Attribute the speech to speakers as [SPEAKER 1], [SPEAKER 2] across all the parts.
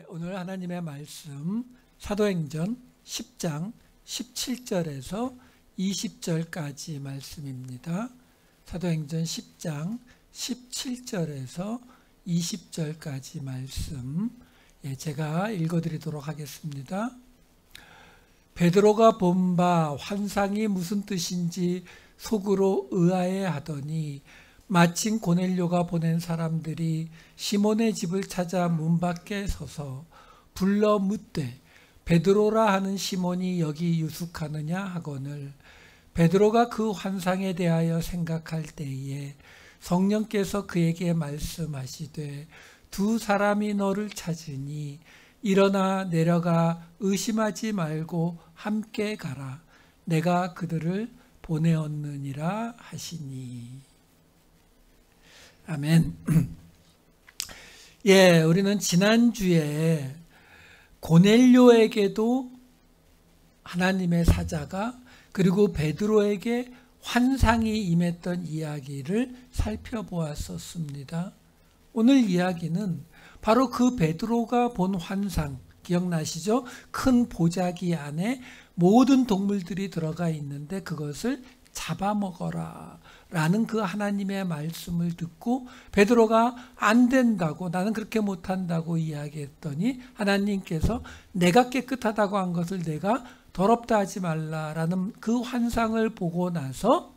[SPEAKER 1] 오늘 하나님의 말씀 사도행전 10장 17절에서 20절까지 말씀입니다. 사도행전 10장 17절에서 20절까지 말씀 제가 읽어드리도록 하겠습니다. 베드로가 본 바 환상이 무슨 뜻인지 속으로 의아해하더니 마침 고넬료가 보낸 사람들이 시몬의 집을 찾아 문 밖에 서서 불러 묻되 베드로라 하는 시몬이 여기 유숙하느냐 하거늘 베드로가 그 환상에 대하여 생각할 때에 성령께서 그에게 말씀하시되 두 사람이 너를 찾으니 일어나 내려가 의심하지 말고 함께 가라 내가 그들을 보내었느니라 하시니. 아멘. 우리는 지난주에 고넬료에게도 하나님의 사자가 그리고 베드로에게 환상이 임했던 이야기를 살펴보았었습니다. 오늘 이야기는 바로 그 베드로가 본 환상, 기억나시죠? 큰 보자기 안에 모든 동물들이 들어가 있는데 그것을 잡아먹어라 라는 그 하나님의 말씀을 듣고 베드로가 안 된다고 나는 그렇게 못한다고 이야기했더니 하나님께서 내가 깨끗하다고 한 것을 내가 더럽다 하지 말라라는 그 환상을 보고 나서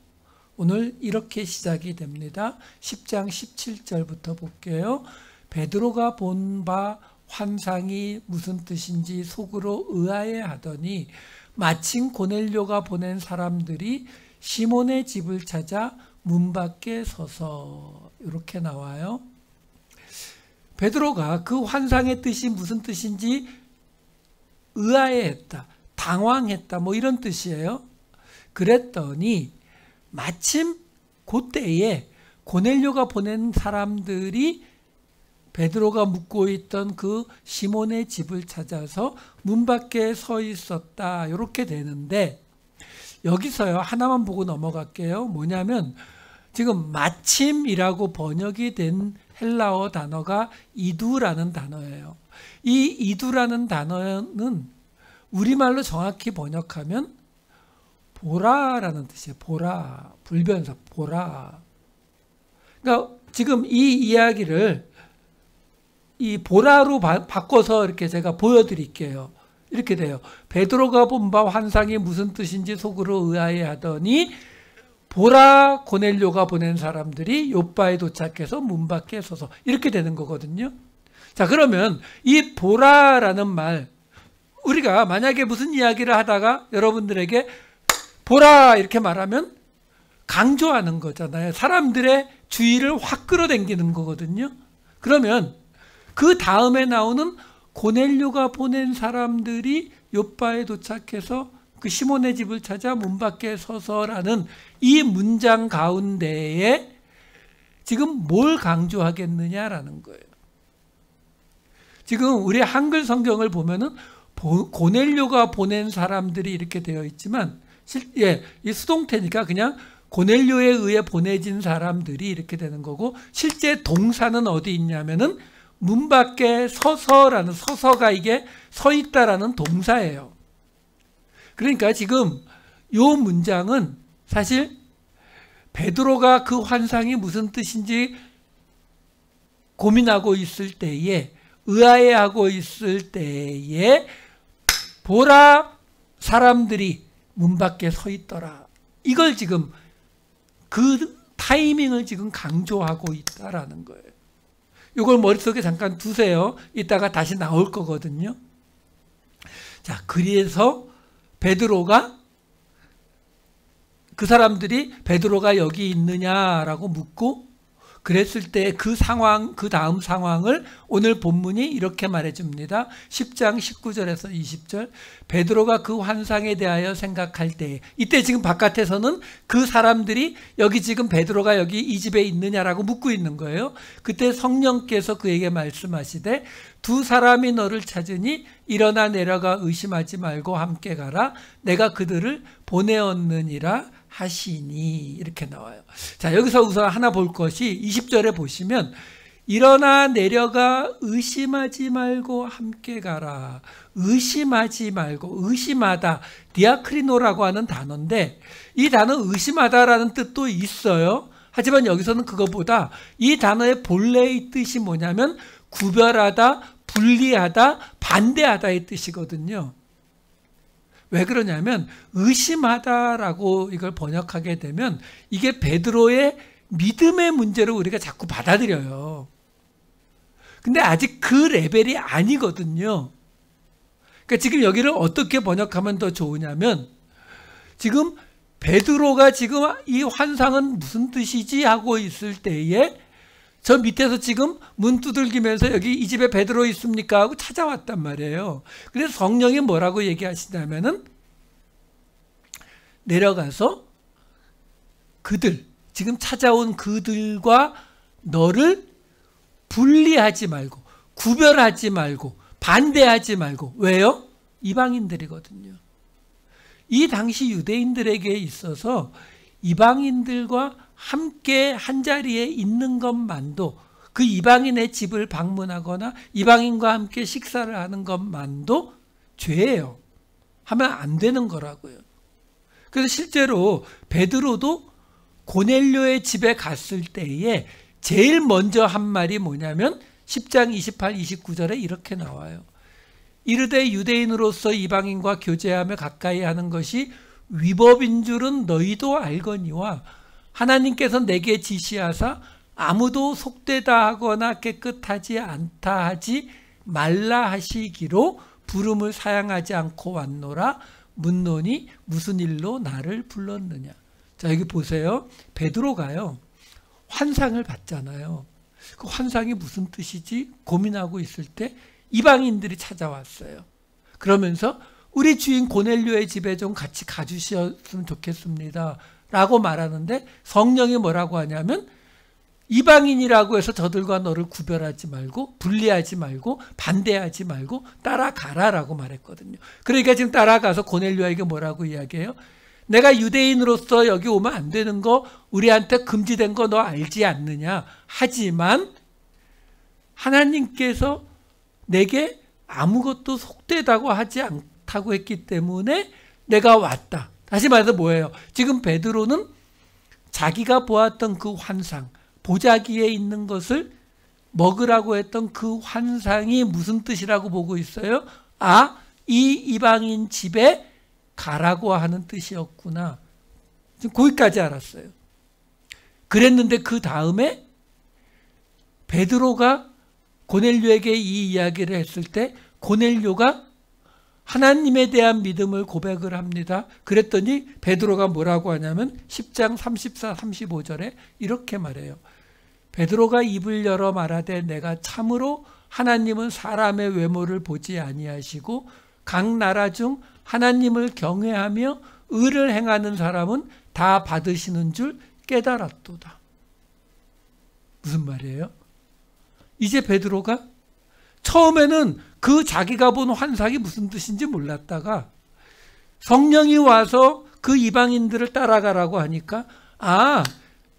[SPEAKER 1] 오늘 이렇게 시작이 됩니다. 10장 17절부터 볼게요. 베드로가 본 바 환상이 무슨 뜻인지 속으로 의아해하더니 마침 고넬료가 보낸 사람들이 시몬의 집을 찾아 문 밖에 서서 이렇게 나와요. 베드로가 그 환상의 뜻이 무슨 뜻인지 의아해했다, 당황했다 이런 뜻이에요. 그랬더니 마침 그때에 고넬료가 보낸 사람들이 베드로가 묵고 있던 그 시몬의 집을 찾아서 문 밖에 서 있었다 이렇게 되는데 여기서요 하나만 보고 넘어갈게요. 뭐냐면 지금 마침이라고 번역이 된 헬라어 단어가 이두라는 단어예요. 이 이두라는 단어는 우리말로 정확히 번역하면 보라라는 뜻이에요. 보라, 불변사 보라. 그러니까 지금 이 이야기를 이 보라로 바꿔서 이렇게 제가 보여드릴게요. 이렇게 돼요. 베드로가 본 바 환상이 무슨 뜻인지 속으로 의아해하더니 보라 고넬료가 보낸 사람들이 욥바에 도착해서 문 밖에 서서 이렇게 되는 거거든요. 자, 그러면 이 보라라는 말 우리가 만약에 무슨 이야기를 하다가 여러분들에게 보라 이렇게 말하면 강조하는 거잖아요. 사람들의 주의를 확 끌어당기는 거거든요. 그러면 그 다음에 나오는 고넬료가 보낸 사람들이 욥바에 도착해서 그 시몬의 집을 찾아 문 밖에 서서라는 이 문장 가운데에 지금 뭘 강조하겠느냐라는 거예요. 지금 우리 한글 성경을 보면은 고넬료가 보낸 사람들이 이렇게 되어 있지만 이 수동태니까 그냥 고넬료에 의해 보내진 사람들이 이렇게 되는 거고 실제 동사는 어디 있냐면은 문 밖에 서서라는 서서가 이게 서 있다라는 동사예요. 그러니까 지금 이 문장은 사실 베드로가 그 환상이 무슨 뜻인지 고민하고 있을 때에 의아해하고 있을 때에 보라 사람들이 문 밖에 서 있더라. 이걸 지금 그 타이밍을 지금 강조하고 있다라는 거예요. 이걸 머릿속에 잠깐 두세요. 이따가 다시 나올 거거든요. 자, 그래서 베드로가 그 사람들이 베드로가 여기 있느냐라고 묻고 그랬을 때 그 상황, 그 다음 상황을 오늘 본문이 이렇게 말해줍니다. 10장 19절에서 20절 베드로가 그 환상에 대하여 생각할 때 이때 지금 바깥에서는 그 사람들이 여기 지금 베드로가 여기 이 집에 있느냐라고 묻고 있는 거예요. 그때 성령께서 그에게 말씀하시되 두 사람이 너를 찾으니 일어나 내려가 의심하지 말고 함께 가라 내가 그들을 보내었느니라 하시니 이렇게 나와요. 자, 여기서 우선 하나 볼 것이 20절에 보시면 일어나 내려가 의심하지 말고 함께 가라. 의심하지 말고, 의심하다, 디아크리노라고 하는 단어인데 이 단어 의심하다라는 뜻도 있어요. 하지만 여기서는 그것보다 이 단어의 본래의 뜻이 뭐냐면 구별하다, 분리하다, 반대하다의 뜻이거든요. 왜 그러냐면 의심하다라고 이걸 번역하게 되면 이게 베드로의 믿음의 문제로 우리가 자꾸 받아들여요. 근데 아직 그 레벨이 아니거든요. 그러니까 지금 여기를 어떻게 번역하면 더 좋으냐면 지금 베드로가 지금 이 환상은 무슨 뜻이지 하고 있을 때에 저 밑에서 지금 문 두들기면서 여기 이 집에 베드로 있습니까? 하고 찾아왔단 말이에요. 그래서 성령이 뭐라고 얘기하시냐면은 내려가서 그들, 지금 찾아온 그들과 너를 분리하지 말고, 구별하지 말고, 반대하지 말고. 왜요? 이방인들이거든요. 이 당시 유대인들에게 있어서 이방인들과 함께 한자리에 있는 것만도, 그 이방인의 집을 방문하거나 이방인과 함께 식사를 하는 것만도 죄예요. 하면 안 되는 거라고요. 그래서 실제로 베드로도 고넬료의 집에 갔을 때에 제일 먼저 한 말이 뭐냐면 10장 28, 29절에 이렇게 나와요. 이르되 유대인으로서 이방인과 교제하며 가까이 하는 것이 위법인 줄은 너희도 알거니와 하나님께서 내게 지시하사 아무도 속되다 하거나 깨끗하지 않다 하지 말라 하시기로 부름을 사양하지 않고 왔노라. 묻노니 무슨 일로 나를 불렀느냐. 자, 여기 보세요. 베드로가요 환상을 봤잖아요. 그 환상이 무슨 뜻이지 고민하고 있을 때 이방인들이 찾아왔어요. 그러면서 우리 주인 고넬료의 집에 좀 같이 가주셨으면 좋겠습니다 라고 말하는데 성령이 뭐라고 하냐면 이방인이라고 해서 저들과 너를 구별하지 말고 분리하지 말고 반대하지 말고 따라가라 라고 말했거든요. 그러니까 지금 따라가서 고넬료에게 뭐라고 이야기해요? 내가 유대인으로서 여기 오면 안 되는 거, 우리한테 금지된 거 너 알지 않느냐. 하지만 하나님께서 내게 아무것도 속되다고 하지 않다고 했기 때문에 내가 왔다. 다시 말해서 뭐예요? 지금 베드로는 자기가 보았던 그 환상, 보자기에 있는 것을 먹으라고 했던 그 환상이 무슨 뜻이라고 보고 있어요? 아, 이 이방인 집에 가라고 하는 뜻이었구나. 지금 거기까지 알았어요. 그랬는데 그 다음에 베드로가 고넬료에게 이 이야기를 했을 때 고넬료가 하나님에 대한 믿음을 고백을 합니다. 그랬더니 베드로가 뭐라고 하냐면 10장 34, 35절에 이렇게 말해요. 베드로가 입을 열어 말하되 내가 참으로 하나님은 사람의 외모를 보지 아니하시고 각 나라 중 하나님을 경외하며 의를 행하는 사람은 다 받으시는 줄 깨달았도다. 무슨 말이에요? 이제 베드로가 처음에는 그 자기가 본 환상이 무슨 뜻인지 몰랐다가 성령이 와서 그 이방인들을 따라가라고 하니까 아,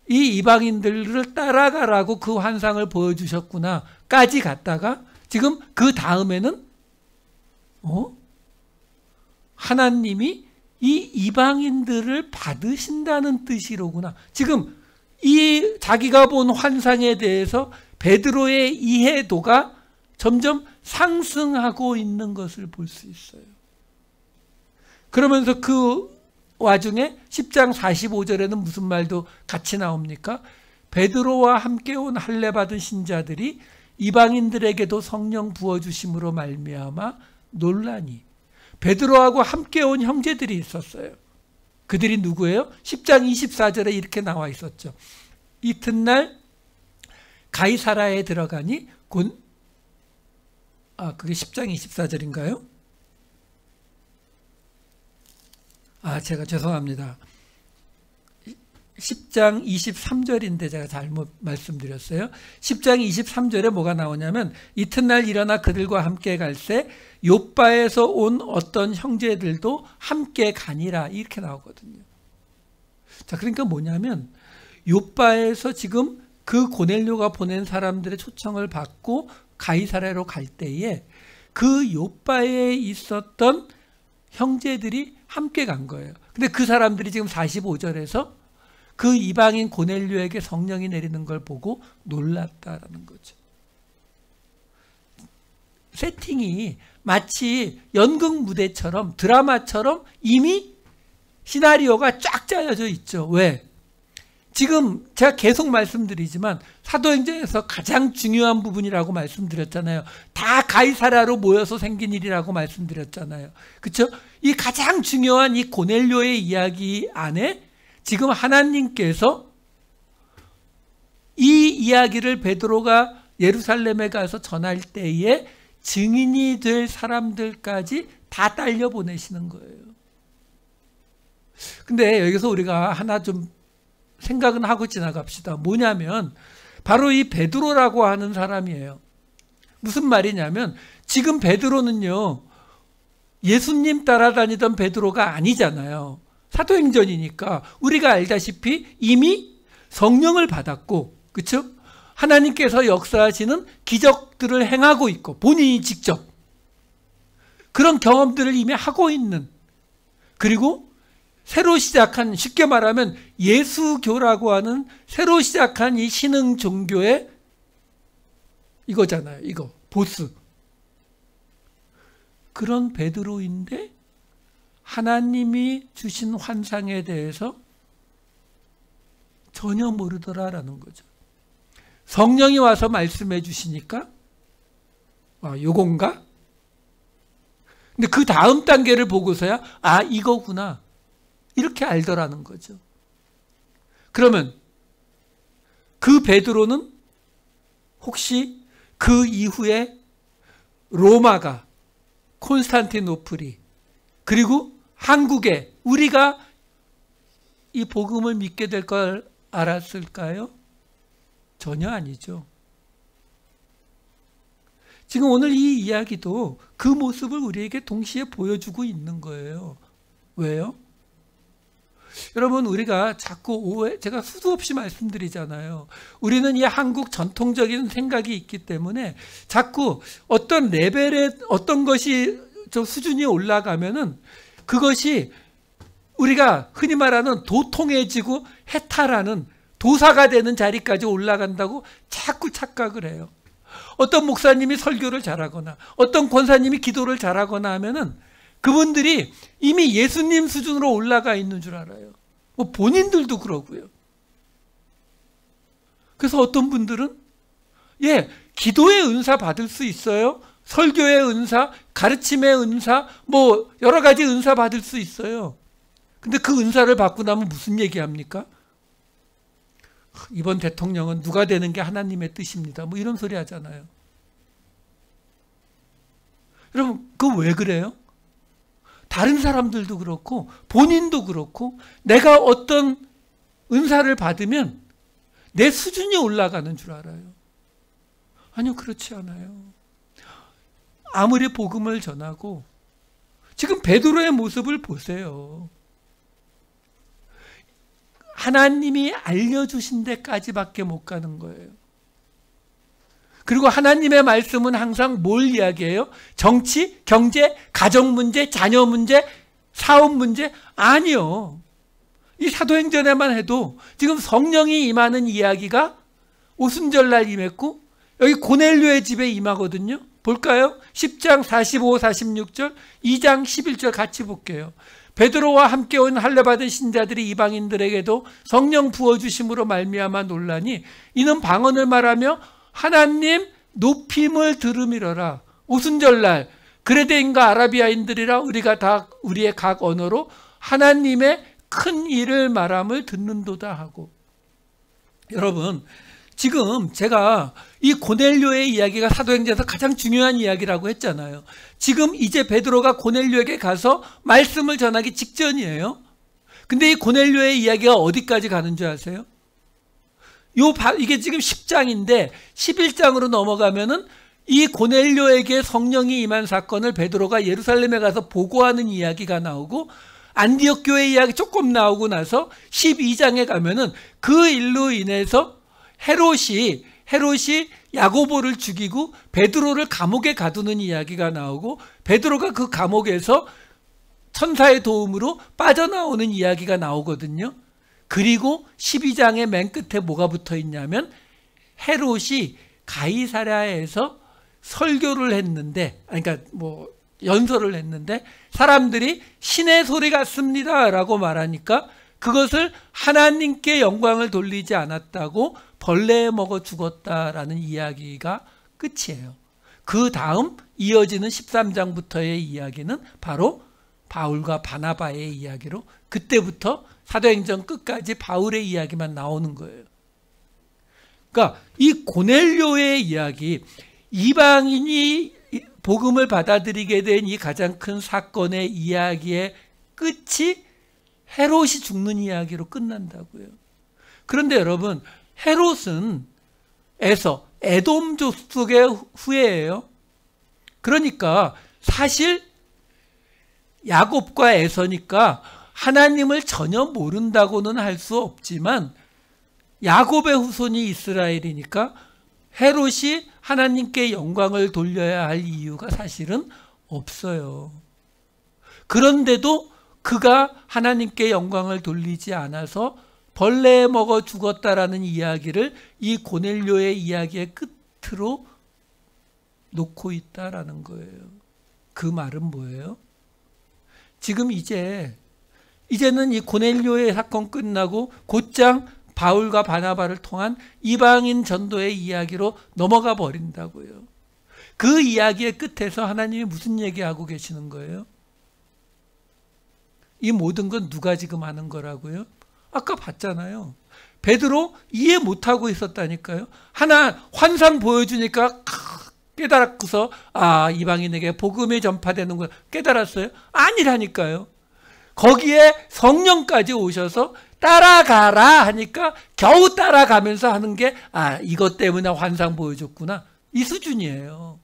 [SPEAKER 1] 이 이방인들을 따라가라고 그 환상을 보여주셨구나 까지 갔다가 지금 그 다음에는 하나님이 이 이방인들을 받으신다는 뜻이로구나. 지금 이 자기가 본 환상에 대해서 베드로의 이해도가 점점 상승하고 있는 것을 볼 수 있어요. 그러면서 그 와중에 10장 45절에는 무슨 말도 같이 나옵니까? 베드로와 함께 온 할례 받은 신자들이 이방인들에게도 성령 부어주심으로 말미암아 놀라니. 베드로하고 함께 온 형제들이 있었어요. 그들이 누구예요? 10장 24절에 이렇게 나와 있었죠. 이튿날 가이사라에 들어가니 그게 10장 24절인가요? 제가 죄송합니다. 10장 23절인데 제가 잘못 말씀드렸어요. 10장 23절에 뭐가 나오냐면 이튿날 일어나 그들과 함께 갈새 욥바에서 온 어떤 형제들도 함께 가니라 이렇게 나오거든요. 자, 그러니까 뭐냐면 욥바에서 지금 그 고넬료가 보낸 사람들의 초청을 받고 가이사랴로 갈 때에 그 요바에 있었던 형제들이 함께 간 거예요. 근데 그 사람들이 지금 45절에서 그 이방인 고넬료에게 성령이 내리는 걸 보고 놀랐다라는 거죠. 세팅이 마치 연극 무대처럼, 드라마처럼 이미 시나리오가 쫙 짜여져 있죠. 왜? 지금 제가 계속 말씀드리지만 사도행전에서 가장 중요한 부분이라고 말씀드렸잖아요. 다 가이사랴로 모여서 생긴 일이라고 말씀드렸잖아요. 그렇죠? 이 가장 중요한 이 고넬료의 이야기 안에 지금 하나님께서 이 이야기를 베드로가 예루살렘에 가서 전할 때에 증인이 될 사람들까지 다 딸려 보내시는 거예요. 근데 여기서 우리가 하나 좀 생각은 하고 지나갑시다. 뭐냐면 바로 이 베드로라고 하는 사람이에요. 무슨 말이냐면 지금 베드로는요, 예수님 따라다니던 베드로가 아니잖아요. 사도행전이니까 우리가 알다시피 이미 성령을 받았고, 그렇죠? 하나님께서 역사하시는 기적들을 행하고 있고 본인이 직접 그런 경험들을 이미 하고 있는, 그리고 새로 시작한, 쉽게 말하면 예수교라고 하는 새로 시작한 이 신흥 종교의 이거잖아요. 이거 보스. 그런 베드로인데 하나님이 주신 환상에 대해서 전혀 모르더라라는 거죠. 성령이 와서 말씀해 주시니까 요건가? 근데 그 다음 단계를 보고서야 이거구나 이렇게 알더라는 거죠. 그러면 그 베드로는 혹시 그 이후에 로마가, 콘스탄티노플이, 그리고 한국에 우리가 이 복음을 믿게 될 걸 알았을까요? 전혀 아니죠. 지금 오늘 이 이야기도 그 모습을 우리에게 동시에 보여주고 있는 거예요. 왜요? 여러분, 우리가 자꾸 제가 수도 없이 말씀드리잖아요. 우리는 이 한국 전통적인 생각이 있기 때문에 자꾸 어떤 레벨에 어떤 것이 저 수준이 올라가면은 그것이 우리가 흔히 말하는 도통해지고 해탈하는 도사가 되는 자리까지 올라간다고 자꾸 착각을 해요. 어떤 목사님이 설교를 잘하거나 어떤 권사님이 기도를 잘하거나 하면은 그분들이 이미 예수님 수준으로 올라가 있는 줄 알아요. 뭐 본인들도 그러고요. 그래서 어떤 분들은 기도의 은사 받을 수 있어요. 설교의 은사, 가르침의 은사, 뭐 여러 가지 은사 받을 수 있어요. 근데 그 은사를 받고 나면 무슨 얘기합니까? 이번 대통령은 누가 되는 게 하나님의 뜻입니다. 뭐 이런 소리 하잖아요. 여러분, 그거 왜 그래요? 다른 사람들도 그렇고 본인도 그렇고 내가 어떤 은사를 받으면 내 수준이 올라가는 줄 알아요. 아니요, 그렇지 않아요. 아무리 복음을 전하고 지금 베드로의 모습을 보세요. 하나님이 알려주신 데까지밖에 못 가는 거예요. 그리고 하나님의 말씀은 항상 뭘 이야기해요? 정치, 경제, 가정 문제, 자녀 문제, 사업 문제? 아니요. 이 사도행전에만 해도 지금 성령이 임하는 이야기가 오순절날 임했고 여기 고넬료의 집에 임하거든요. 볼까요? 10장 45, 46절, 2장 11절 같이 볼게요. 베드로와 함께 온 할례받은 신자들이 이방인들에게도 성령 부어주심으로 말미암아 놀라니 이는 방언을 말하며 하나님 높임을 들음이러라. 오순절날 그레데인과 아라비아인들이라 우리가 다 우리의 각 언어로 하나님의 큰 일을 말함을 듣는도다 하고. 여러분, 지금 제가 이 고넬료의 이야기가 사도행전에서 가장 중요한 이야기라고 했잖아요. 지금 이제 베드로가 고넬료에게 가서 말씀을 전하기 직전이에요. 근데 이 고넬료의 이야기가 어디까지 가는 줄 아세요? 이게 지금 10장인데 11장으로 넘어가면은 이 고넬료에게 성령이 임한 사건을 베드로가 예루살렘에 가서 보고하는 이야기가 나오고, 안디옥 교회 이야기 조금 나오고 나서 12장에 가면은 그 일로 인해서 헤롯이 야고보를 죽이고 베드로를 감옥에 가두는 이야기가 나오고 베드로가 그 감옥에서 천사의 도움으로 빠져나오는 이야기가 나오거든요. 그리고 12장의 맨 끝에 뭐가 붙어 있냐면 헤롯이 가이사랴에서 설교를 했는데, 그러니까 뭐 연설을 했는데 사람들이 신의 소리 같습니다 라고 말하니까 그것을 하나님께 영광을 돌리지 않았다고 벌레에 먹어 죽었다라는 이야기가 끝이에요. 그 다음 이어지는 13장부터의 이야기는 바로 바울과 바나바의 이야기로, 그때부터 사도행전 끝까지 바울의 이야기만 나오는 거예요. 그러니까 이 고넬료의 이야기, 이방인이 복음을 받아들이게 된 이 가장 큰 사건의 이야기의 끝이 헤롯이 죽는 이야기로 끝난다고요. 그런데 여러분, 헤롯은 에돔 족속의 후예예요. 그러니까 사실 야곱과 에서니까 하나님을 전혀 모른다고는 할 수 없지만 야곱의 후손이 이스라엘이니까 헤롯이 하나님께 영광을 돌려야 할 이유가 사실은 없어요. 그런데도 그가 하나님께 영광을 돌리지 않아서 벌레에 먹어 죽었다라는 이야기를 이 고넬료의 이야기의 끝으로 놓고 있다라는 거예요. 그 말은 뭐예요? 지금 이제는 이 고넬료의 사건 끝나고 곧장 바울과 바나바를 통한 이방인 전도의 이야기로 넘어가 버린다고요. 그 이야기의 끝에서 하나님이 무슨 얘기하고 계시는 거예요? 이 모든 건 누가 지금 하는 거라고요? 아까 봤잖아요. 베드로 이해 못하고 있었다니까요. 하나 환상 보여주니까 깨달았고서 이방인에게 복음이 전파되는 걸 깨달았어요? 아니라니까요. 거기에 성령까지 오셔서 따라가라 하니까 겨우 따라가면서 하는 게 이것 때문에 환상 보여줬구나, 이 수준이에요.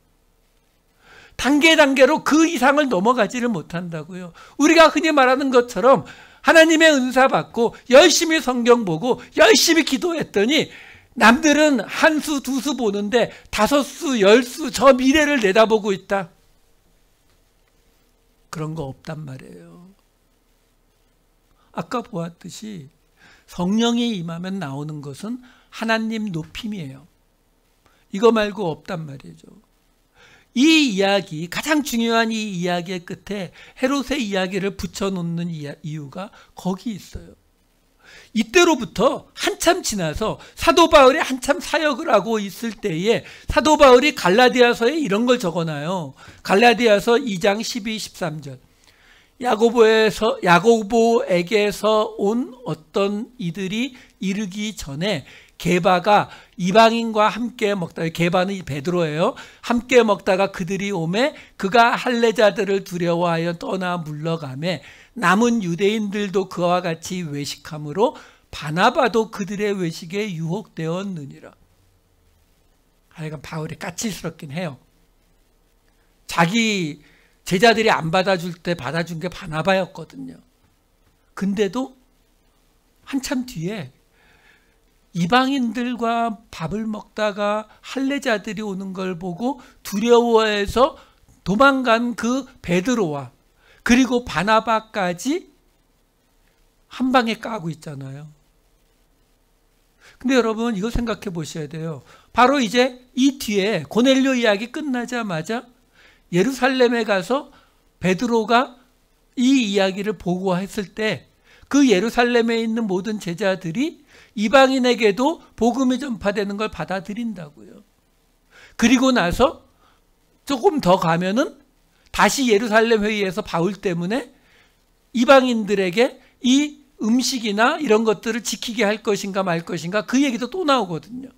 [SPEAKER 1] 단계로 그 이상을 넘어가지를 못한다고요. 우리가 흔히 말하는 것처럼 하나님의 은사 받고 열심히 성경 보고 열심히 기도했더니 남들은 한 수, 두 수 보는데 5수, 10수 저 미래를 내다보고 있다. 그런 거 없단 말이에요. 아까 보았듯이 성령이 임하면 나오는 것은 하나님 높임이에요. 이거 말고 없단 말이죠. 이 이야기, 가장 중요한 이 이야기의 끝에 헤롯의 이야기를 붙여놓는 이유가 거기 있어요. 이때로부터 한참 지나서 사도 바울이 한참 사역을 하고 있을 때에 사도 바울이 갈라디아서에 이런 걸 적어놔요. 갈라디아서 2장 12, 13절. 야고보에게서 온 어떤 이들이 이르기 전에 게바가 이방인과 함께 먹다가, 게바는 베드로예요. 함께 먹다가 그들이 오매 그가 할례자들을 두려워하여 떠나 물러가매 남은 유대인들도 그와 같이 외식함으로 바나바도 그들의 외식에 유혹되었느니라. 하여간 바울이 까칠스럽긴 해요. 자기 제자들이 안 받아줄 때 받아준 게 바나바였거든요. 근데도 한참 뒤에 이방인들과 밥을 먹다가 할례자들이 오는 걸 보고 두려워해서 도망간 그 베드로와 그리고 바나바까지 한 방에 까고 있잖아요. 근데 여러분 이거 생각해 보셔야 돼요. 바로 이제 이 뒤에 고넬료 이야기 끝나자마자 예루살렘에 가서 베드로가 이 이야기를 보고했을 때 그 예루살렘에 있는 모든 제자들이 이방인에게도 복음이 전파되는 걸 받아들인다고요. 그리고 나서 조금 더 가면은 다시 예루살렘 회의에서 바울 때문에 이방인들에게 이 음식이나 이런 것들을 지키게 할 것인가 말 것인가 그 얘기도 또 나오거든요.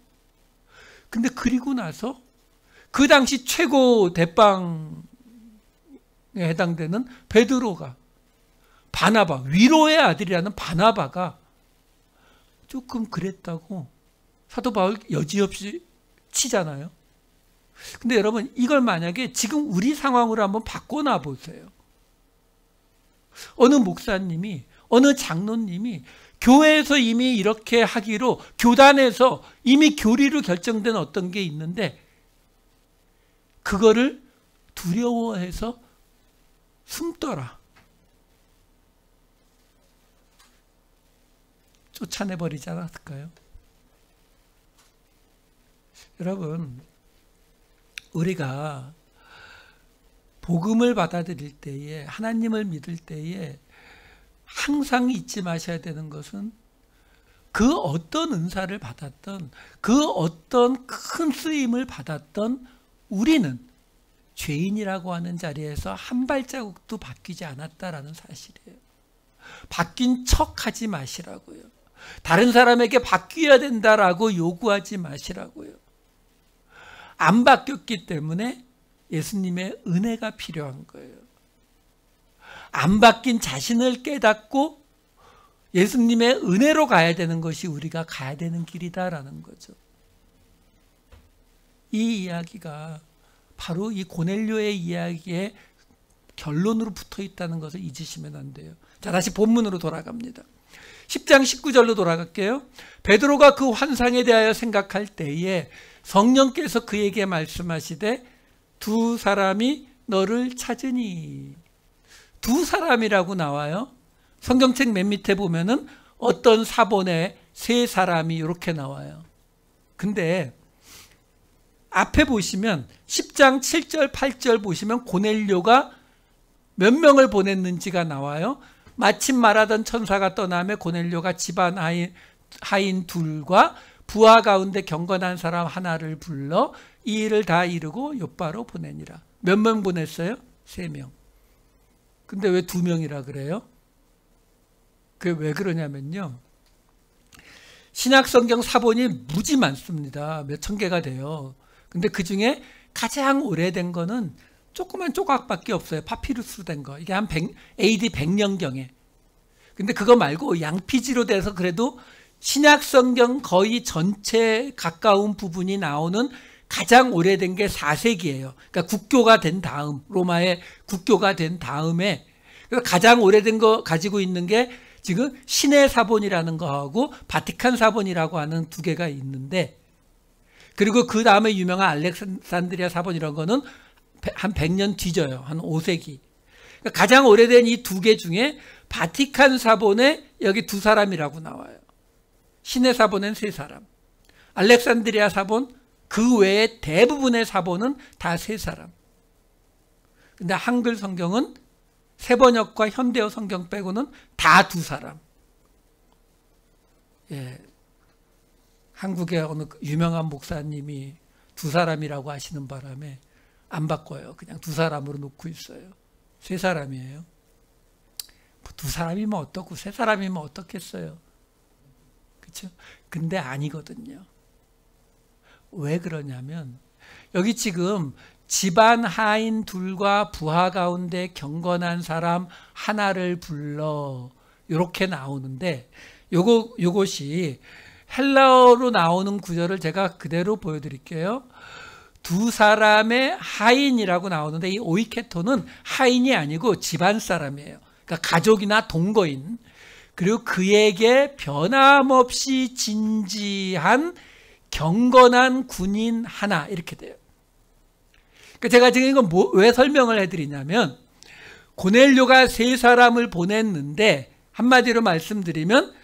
[SPEAKER 1] 근데 그리고 나서 그 당시 최고 대빵에 해당되는 베드로가 바나바, 위로의 아들이라는 바나바가 조금 그랬다고 사도 바울 여지없이 치잖아요. 근데 여러분 이걸 만약에 지금 우리 상황으로 한번 바꿔놔 보세요. 어느 목사님이, 어느 장로님이 교회에서 이미 이렇게 하기로 교단에서 이미 교리로 결정된 어떤 게 있는데 그거를 두려워해서 숨더라. 쫓아내버리지 않았을까요? 여러분, 우리가 복음을 받아들일 때에, 하나님을 믿을 때에 항상 잊지 마셔야 되는 것은 그 어떤 은사를 받았던, 그 어떤 큰 쓰임을 받았던 우리는 죄인이라고 하는 자리에서 한 발자국도 바뀌지 않았다라는 사실이에요. 바뀐 척하지 마시라고요. 다른 사람에게 바뀌어야 된다라고 요구하지 마시라고요. 안 바뀌었기 때문에 예수님의 은혜가 필요한 거예요. 안 바뀐 자신을 깨닫고 예수님의 은혜로 가야 되는 것이 우리가 가야 되는 길이다라는 거죠. 이 이야기가 바로 이 고넬료의 이야기의 결론으로 붙어 있다는 것을 잊으시면 안 돼요. 자, 다시 본문으로 돌아갑니다. 10장 19절로 돌아갈게요. 베드로가 그 환상에 대하여 생각할 때에 성령께서 그에게 말씀하시되 두 사람이 너를 찾으니. 두 사람이라고 나와요. 성경책 맨 밑에 보면은 어떤 사본에 세 사람이 이렇게 나와요. 근데 앞에 보시면 10장 7절 8절 보시면 고넬료가 몇 명을 보냈는지가 나와요. 마침 말하던 천사가 떠나며 고넬료가 집안 하인 둘과 부하 가운데 경건한 사람 하나를 불러 이 일을 다 이루고 요바로 보내니라. 몇 명 보냈어요? 3명. 근데 왜 2명이라 그래요? 그게 왜 그러냐면요, 신약성경 사본이 무지 많습니다. 몇천 개가 돼요. 근데 그 중에 가장 오래된 거는 조그만 조각밖에 없어요. 파피루스로 된 거. 이게 한 AD 100년경에. 근데 그거 말고 양피지로 돼서 그래도 신약성경 거의 전체 가까운 부분이 나오는 가장 오래된 게 4세기예요. 그러니까 국교가 된 다음, 로마의 국교가 된 다음에, 그래서 가장 오래된 거 가지고 있는 게 지금 신의 사본이라는 거하고 바티칸 사본이라고 하는 두 개가 있는데, 그리고 그 다음에 유명한 알렉산드리아 사본이라는 거는 한 100년 뒤져요. 한 5세기. 그러니까 가장 오래된 이 두 개 중에 바티칸 사본에 여기 두 사람이라고 나와요. 신의 사본엔 세 사람. 알렉산드리아 사본, 그 외에 대부분의 사본은 다 세 사람. 근데 한글 성경은 세번역과 현대어 성경 빼고는 다 두 사람. 예. 한국의 어느 유명한 목사님이 두 사람이라고 하시는 바람에 안 바꿔요. 그냥 두 사람으로 놓고 있어요. 세 사람이에요. 두 사람이면 어떻고 세 사람이면 어떻겠어요. 그렇죠? 근데 아니거든요. 왜 그러냐면 여기 지금 집안 하인 둘과 부하 가운데 경건한 사람 하나를 불러 이렇게 나오는데 요것이 헬라어로 나오는 구절을 제가 그대로 보여드릴게요. 두 사람의 하인이라고 나오는데 이 오이케토는 하인이 아니고 집안 사람이에요. 그러니까 가족이나 동거인. 그리고 그에게 변함없이 진지한 경건한 군인 하나 이렇게 돼요. 그러니까 제가 지금 이건 왜 설명을 해드리냐면 고넬료가 세 사람을 보냈는데 한마디로 말씀드리면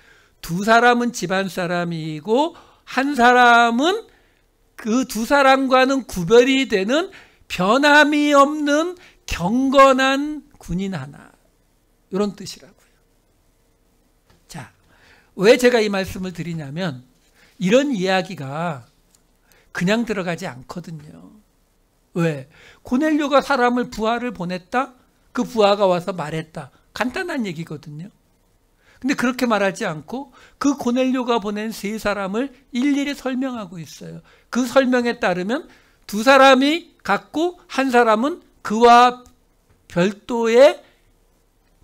[SPEAKER 1] 두 사람은 집안 사람이고 한 사람은 그 두 사람과는 구별이 되는 변함이 없는 경건한 군인 하나. 이런 뜻이라고요. 자, 왜 제가 이 말씀을 드리냐면 이런 이야기가 그냥 들어가지 않거든요. 왜? 고넬료가 사람을 부하를 보냈다? 그 부하가 와서 말했다. 간단한 얘기거든요. 근데 그렇게 말하지 않고 그 고넬료가 보낸 세 사람을 일일이 설명하고 있어요. 그 설명에 따르면 두 사람이 같고 한 사람은 그와 별도의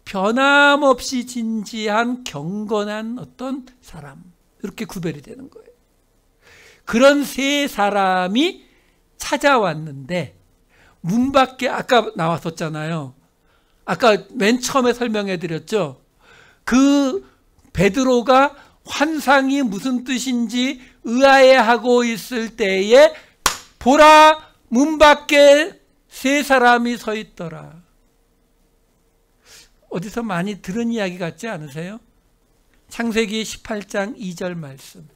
[SPEAKER 1] 변함없이 진지한 경건한 어떤 사람, 이렇게 구별이 되는 거예요. 그런 세 사람이 찾아왔는데 문 밖에 아까 나왔었잖아요. 아까 맨 처음에 설명해 드렸죠. 그 베드로가 환상이 무슨 뜻인지 의아해하고 있을 때에 보라, 문 밖에 세 사람이 서 있더라. 어디서 많이 들은 이야기 같지 않으세요? 창세기 18장 2절 말씀.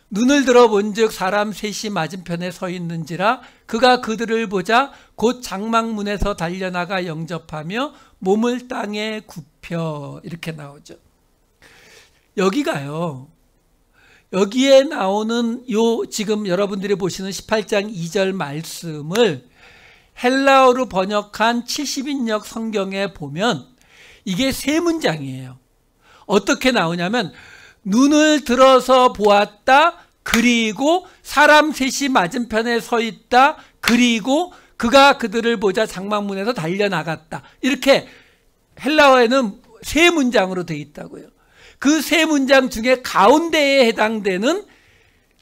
[SPEAKER 1] 눈을 들어 본즉 사람 셋이 맞은편에 서 있는지라 그가 그들을 보자 곧 장막문에서 달려나가 영접하며 몸을 땅에 굽혀. 이렇게 나오죠. 여기가요, 여기에 나오는 요 지금 여러분들이 보시는 18장 2절 말씀을 헬라어로 번역한 70인역 성경에 보면 이게 세 문장이에요. 어떻게 나오냐면 눈을 들어서 보았다, 그리고 사람 셋이 맞은편에 서 있다, 그리고 그가 그들을 보자 장막문에서 달려나갔다. 이렇게 헬라어에는 세 문장으로 되어 있다고요. 그 세 문장 중에 가운데에 해당되는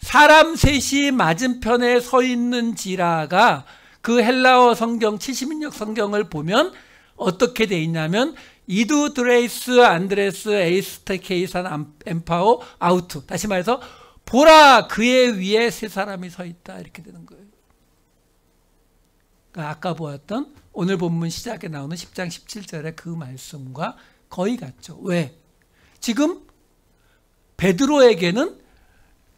[SPEAKER 1] 사람 셋이 맞은편에 서 있는지라가 그 헬라어 성경 70인역 성경을 보면 어떻게 되어 있냐면 이두 드레이스 안드레스 에이스테 케이산 엠파오 아우투. 다시 말해서 보라 그의 위에 세 사람이 서 있다. 이렇게 되는 거예요. 그러니까 아까 보았던 오늘 본문 시작에 나오는 10장 17절의 그 말씀과 거의 같죠. 왜? 지금 베드로에게는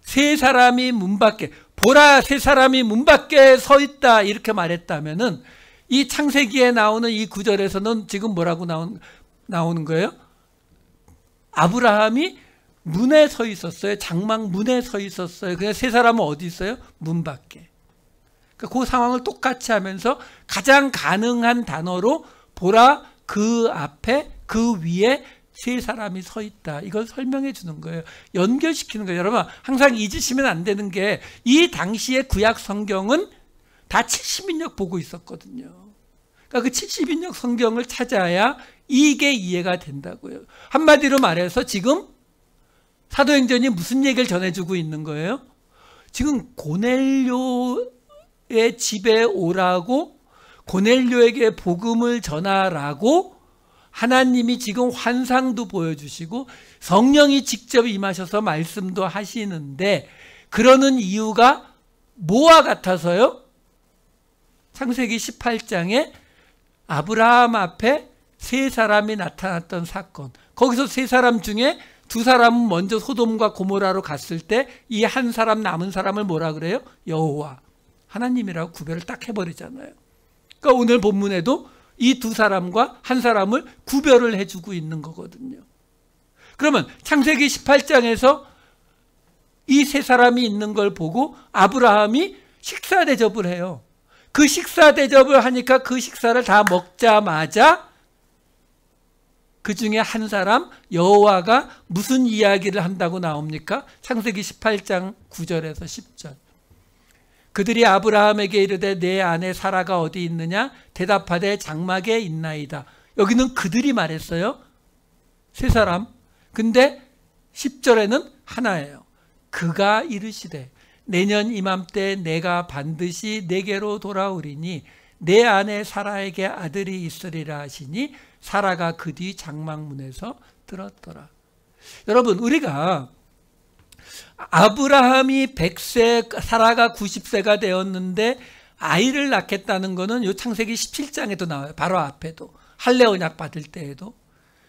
[SPEAKER 1] 세 사람이 문 밖에, 보라 세 사람이 문 밖에 서 있다 이렇게 말했다면은 이 창세기에 나오는 이 구절에서는 지금 뭐라고 나오는 거예요? 아브라함이 문에 서 있었어요. 장막 문에 서 있었어요. 그냥 세 사람은 어디 있어요? 문 밖에. 그러니까 그 상황을 똑같이 하면서 가장 가능한 단어로 보라 그 앞에 그 위에 세 사람이 서 있다. 이걸 설명해 주는 거예요. 연결시키는 거예요. 여러분 항상 잊으시면 안 되는 게 이 당시의 구약 성경은 다 70인역 보고 있었거든요. 그러니까 그 70인역 성경을 찾아야 이게 이해가 된다고요. 한마디로 말해서 지금 사도행전이 무슨 얘기를 전해주고 있는 거예요? 지금 고넬료의 집에 오라고, 고넬료에게 복음을 전하라고 하나님이 지금 환상도 보여주시고 성령이 직접 임하셔서 말씀도 하시는데, 그러는 이유가 뭐와 같아서요? 창세기 18장에 아브라함 앞에 세 사람이 나타났던 사건, 거기서 세 사람 중에 두 사람은 먼저 소돔과 고모라로 갔을 때 이 한 사람 남은 사람을 뭐라 그래요? 여호와 하나님이라고 구별을 딱 해버리잖아요. 그러니까 오늘 본문에도 이 두 사람과 한 사람을 구별을 해주고 있는 거거든요. 그러면 창세기 18장에서 이 세 사람이 있는 걸 보고 아브라함이 식사 대접을 해요. 그 식사 대접을 하니까 그 식사를 다 먹자마자 그 중에 한 사람 여호와가 무슨 이야기를 한다고 나옵니까? 창세기 18장 9절에서 10절. 그들이 아브라함에게 이르되 내 아내 사라가 어디 있느냐? 대답하되 장막에 있나이다. 여기는 그들이 말했어요. 세 사람. 근데 10절에는 하나예요. 그가 이르시되 내년 이맘때 내가 반드시 내게로 돌아오리니 내 아내 사라에게 아들이 있으리라 하시니 사라가 그 뒤 장막문에서 들었더라. 여러분, 우리가 아브라함이 100세, 사라가 90세가 되었는데 아이를 낳겠다는 것은 요 창세기 17장에도 나와요. 바로 앞에도. 할례 언약 받을 때에도.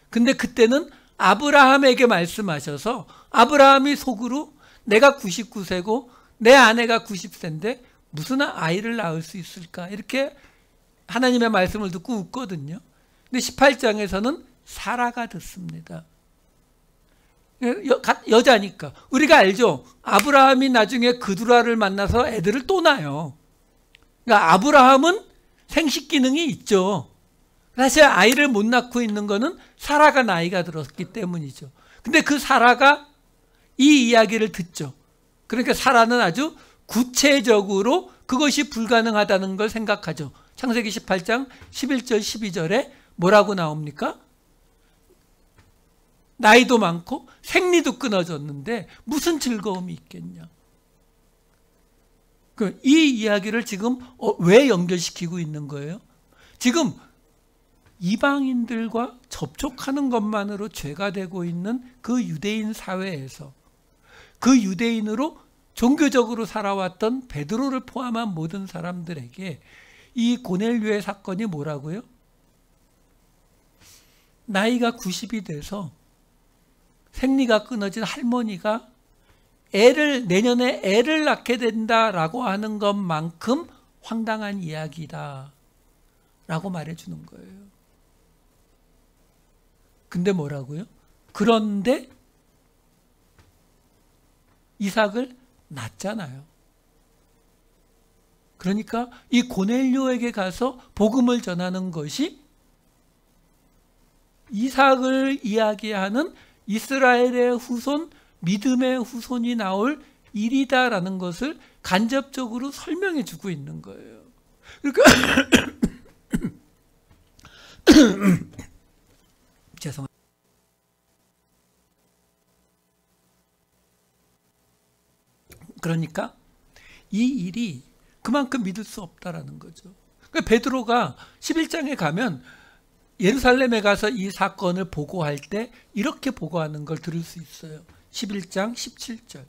[SPEAKER 1] 근데 그때는 아브라함에게 말씀하셔서 아브라함이 속으로 내가 99세고 내 아내가 90세인데 무슨 아이를 낳을 수 있을까? 이렇게 하나님의 말씀을 듣고 웃거든요. 근데 18장에서는 사라가 듣습니다. 여자니까. 우리가 알죠? 아브라함이 나중에 그두라를 만나서 애들을 또 낳아요. 그러니까 아브라함은 생식 기능이 있죠. 사실 아이를 못 낳고 있는 거는 사라가 나이가 들었기 때문이죠. 근데 그 사라가 이 이야기를 듣죠. 그러니까 사라는 아주 구체적으로 그것이 불가능하다는 걸 생각하죠. 창세기 18장 11절 12절에 뭐라고 나옵니까? 나이도 많고 생리도 끊어졌는데 무슨 즐거움이 있겠냐. 이 이야기를 지금 왜 연결시키고 있는 거예요? 지금 이방인들과 접촉하는 것만으로 죄가 되고 있는 그 유대인 사회에서 그 유대인으로 종교적으로 살아왔던 베드로를 포함한 모든 사람들에게 이 고넬료의 사건이 뭐라고요? 나이가 90이 돼서 생리가 끊어진 할머니가 내년에 애를 낳게 된다라고 하는 것만큼 황당한 이야기다 라고 말해주는 거예요. 근데 뭐라고요? 그런데 이삭을 낳잖아요. 그러니까 이 고넬료에게 가서 복음을 전하는 것이 이삭을 이야기하는 이스라엘의 후손, 믿음의 후손이 나올 일이다라는 것을 간접적으로 설명해 주고 있는 거예요. 그러니까 죄송합니다. 그러니까 이 일이 그만큼 믿을 수 없다라는 거죠. 그러니까 베드로가 11장에 가면 예루살렘에 가서 이 사건을 보고할 때 이렇게 보고하는 걸 들을 수 있어요. 11장 17절.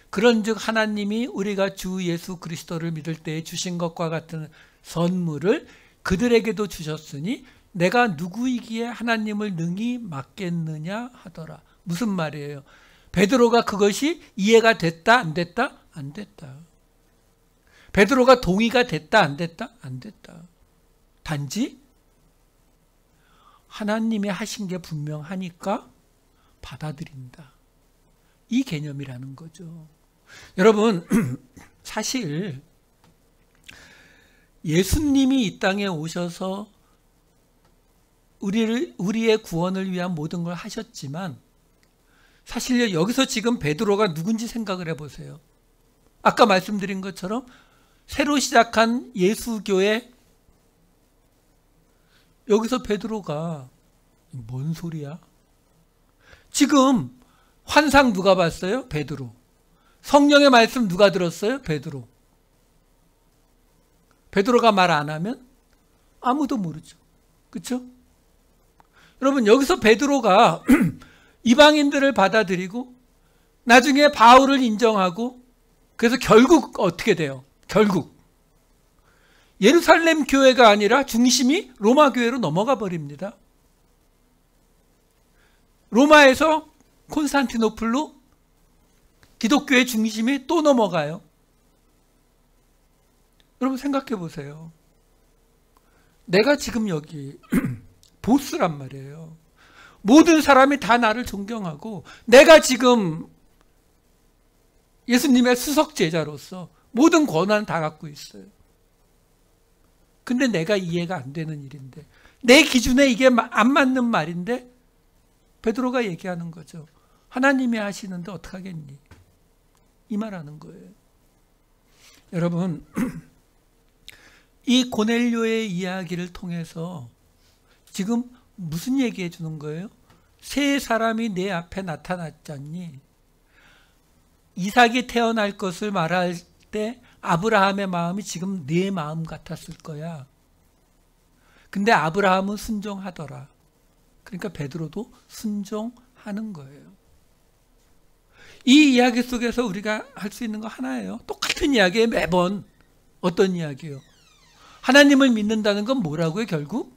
[SPEAKER 1] 그런즉 하나님이 우리가 주 예수 그리스도를 믿을 때에 주신 것과 같은 선물을 그들에게도 주셨으니 내가 누구이기에 하나님을 능히 막겠느냐 하더라. 무슨 말이에요? 베드로가 그것이 이해가 됐다 안 됐다? 안 됐다. 베드로가 동의가 됐다 안 됐다? 안 됐다. 단지 하나님이 하신 게 분명하니까 받아들인다. 이 개념이라는 거죠. 여러분, 사실 예수님이 이 땅에 오셔서 우리의 구원을 위한 모든 걸 하셨지만 사실 여기서 지금 베드로가 누군지 생각을 해보세요. 아까 말씀드린 것처럼 새로 시작한 예수교회, 여기서 베드로가 뭔 소리야? 지금 환상 누가 봤어요? 베드로. 성령의 말씀 누가 들었어요? 베드로. 베드로가 말 안 하면 아무도 모르죠. 그렇죠? 여러분, 여기서 베드로가 이방인들을 받아들이고 나중에 바울을 인정하고 그래서 결국 어떻게 돼요? 결국 예루살렘 교회가 아니라 중심이 로마 교회로 넘어가 버립니다. 로마에서 콘스탄티노플로 기독교의 중심이 또 넘어가요. 여러분 생각해 보세요. 내가 지금 여기 보스란 말이에요. 모든 사람이 다 나를 존경하고 내가 지금 예수님의 수석 제자로서 모든 권한 다 갖고 있어요. 근데 내가 이해가 안 되는 일인데, 내 기준에 이게 안 맞는 말인데 베드로가 얘기하는 거죠. 하나님이 하시는데 어떡하겠니? 이 말하는 거예요. 여러분, 이 고넬료의 이야기를 통해서 지금 무슨 얘기해 주는 거예요? 세 사람이 내 앞에 나타났잖니. 이삭이 태어날 것을 말할 때 아브라함의 마음이 지금 내 마음 같았을 거야. 근데 아브라함은 순종하더라. 그러니까 베드로도 순종하는 거예요. 이 이야기 속에서 우리가 할 수 있는 거 하나예요. 똑같은 이야기에 매번 어떤 이야기예요? 하나님을 믿는다는 건 뭐라고요? 결국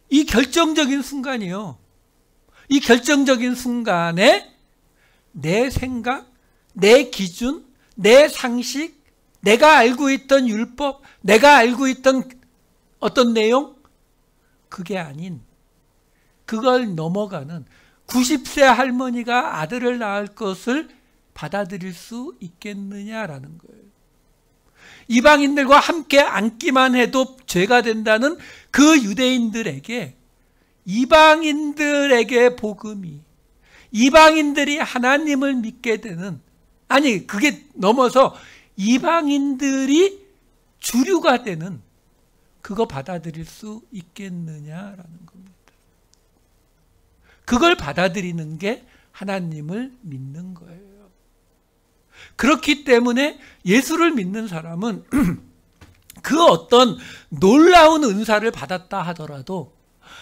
[SPEAKER 1] 이 결정적인 순간이요. 이 결정적인 순간에 내 생각, 내 기준, 내 상식, 내가 알고 있던 율법, 내가 알고 있던 어떤 내용, 그게 아닌 그걸 넘어가는 90세 할머니가 아들을 낳을 것을 받아들일 수 있겠느냐라는 거예요. 이방인들과 함께 앉기만 해도 죄가 된다는 그 유대인들에게, 이방인들에게 복음이, 이방인들이 하나님을 믿게 되는, 아니 그게 넘어서 이방인들이 주류가 되는, 그거 받아들일 수 있겠느냐라는 겁니다. 그걸 받아들이는 게 하나님을 믿는 거예요. 그렇기 때문에 예수를 믿는 사람은 그 어떤 놀라운 은사를 받았다 하더라도,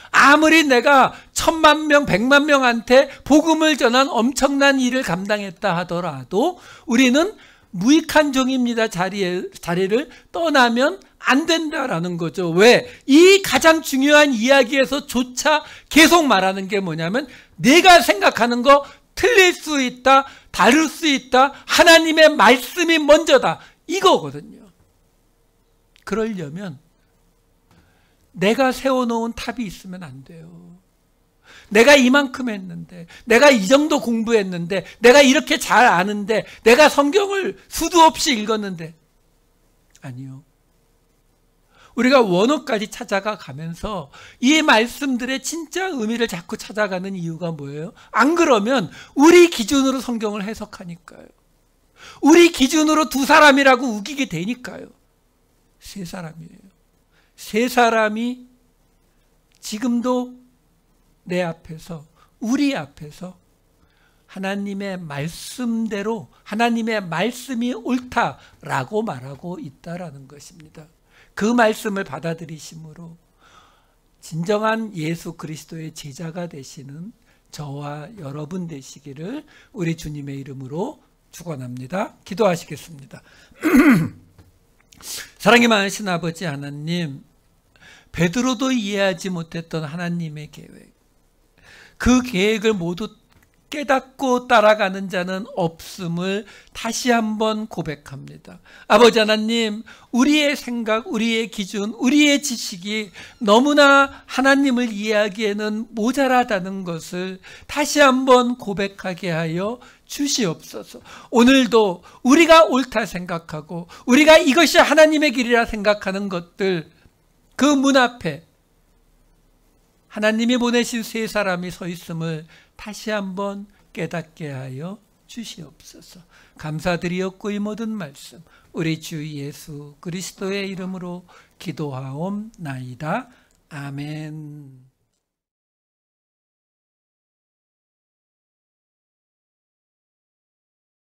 [SPEAKER 1] 아무리 내가 1000만 명, 100만 명한테 복음을 전한 엄청난 일을 감당했다 하더라도 우리는 무익한 종입니다 자리를 떠나면 안 된다라는 거죠. 왜? 이 가장 중요한 이야기에서조차 계속 말하는 게 뭐냐면, 내가 생각하는 거 틀릴 수 있다, 다를 수 있다, 하나님의 말씀이 먼저다, 이거거든요. 그러려면 내가 세워놓은 탑이 있으면 안 돼요. 내가 이만큼 했는데, 내가 이 정도 공부했는데, 내가 이렇게 잘 아는데, 내가 성경을 수도 없이 읽었는데, 아니요. 우리가 원어까지 찾아가 가면서 이 말씀들의 진짜 의미를 자꾸 찾아가는 이유가 뭐예요? 안 그러면 우리 기준으로 성경을 해석하니까요. 우리 기준으로 두 사람이라고 우기게 되니까요. 세 사람이에요. 세 사람이 지금도 내 앞에서, 우리 앞에서 하나님의 말씀대로, 하나님의 말씀이 옳다라고 말하고 있다라는 것입니다. 그 말씀을 받아들이심으로 진정한 예수 그리스도의 제자가 되시는 저와 여러분 되시기를 우리 주님의 이름으로 축원합니다. 기도하시겠습니다. 사랑이 많으신 아버지 하나님, 베드로도 이해하지 못했던 하나님의 계획, 그 계획을 모두 깨닫고 따라가는 자는 없음을 다시 한번 고백합니다. 아버지 하나님, 우리의 생각, 우리의 기준, 우리의 지식이 너무나 하나님을 이해하기에는 모자라다는 것을 다시 한번 고백하게 하여 주시옵소서. 오늘도 우리가 옳다 생각하고 우리가 이것이 하나님의 길이라 생각하는 것들, 그 문 앞에 하나님이 보내신 세 사람이 서 있음을 다시 한번 깨닫게 하여 주시옵소서. 감사드리옵고 이 모든 말씀 우리 주 예수 그리스도의 이름으로 기도하옵나이다. 아멘.